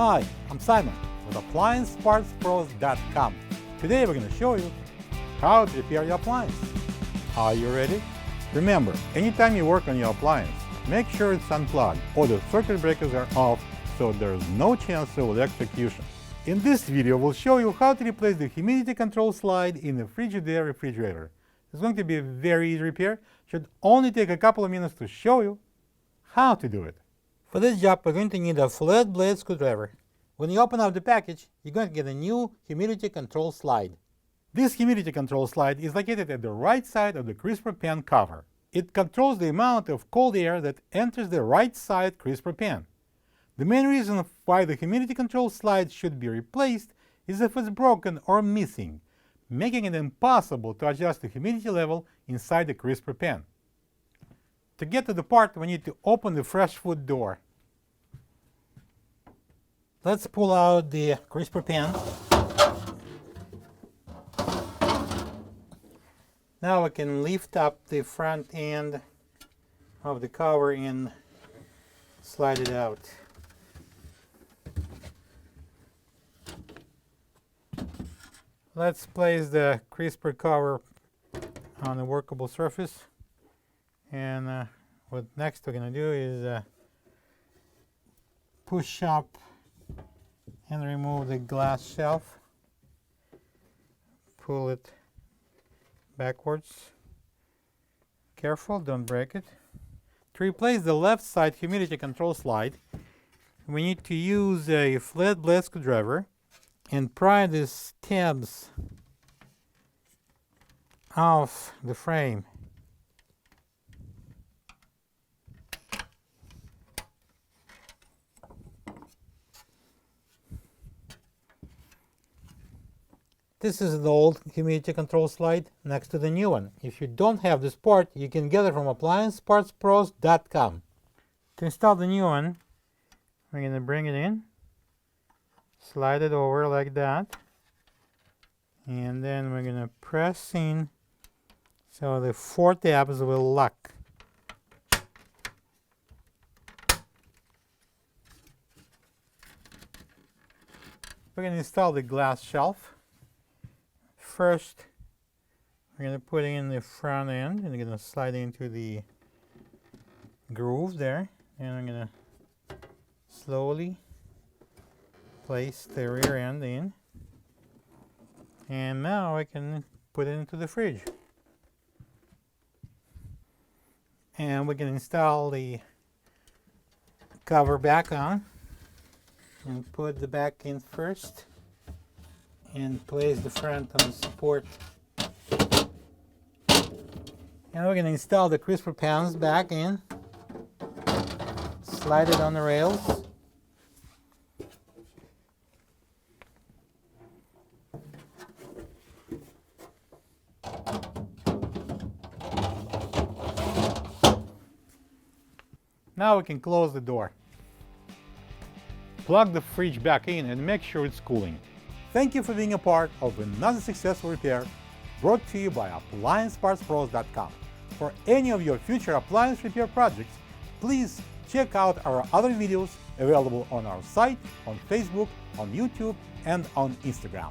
Hi, I'm Simon with AppliancePartsPros.com. Today we're going to show you how to repair your appliance. Are you ready? Remember, anytime you work on your appliance, make sure it's unplugged or the circuit breakers are off so there's no chance of electrocution. In this video, we'll show you how to replace the humidity control slide in the Frigidaire refrigerator. It's going to be a very easy repair. Should only take a couple of minutes to show you how to do it. For this job, we're going to need a flathead blade screwdriver. When you open up the package, you're going to get a new humidity control slide. This humidity control slide is located at the right side of the crisper pan cover. It controls the amount of cold air that enters the right side crisper pan. The main reason why the humidity control slide should be replaced is if it's broken or missing, making it impossible to adjust the humidity level inside the crisper pan. To get to the part, we need to open the fresh food door. Let's pull out the crisper pan. Now we can lift up the front end of the cover and slide it out. Let's place the crisper cover on a workable surface. And what next we're going to do is push up and remove the glass shelf. Pull it backwards. Careful, don't break it. To replace the left side humidity control slide, we need to use a flat blade screwdriver and pry the tabs off the frame. This is the old humidity control slide next to the new one. If you don't have this part, you can get it from AppliancePartsPros.com. To install the new one, we're going to bring it in, slide it over like that, and then we're going to press in so the 4 tabs will lock. We're going to install the glass shelf. First, we're going to put in the front end and we're going to slide into the groove there, and I'm going to slowly place the rear end in, and now I can put it into the fridge. And we can install the cover back on and put the back in first and place the front on the support. And we're going to install the crisper pans back in, slide it on the rails, now we can close the door. Plug the fridge back in and make sure it's cooling. Thank you for being a part of another successful repair brought to you by AppliancePartsPros.com. For any of your future appliance repair projects, please check out our other videos available on our site, on Facebook, on YouTube, and on Instagram.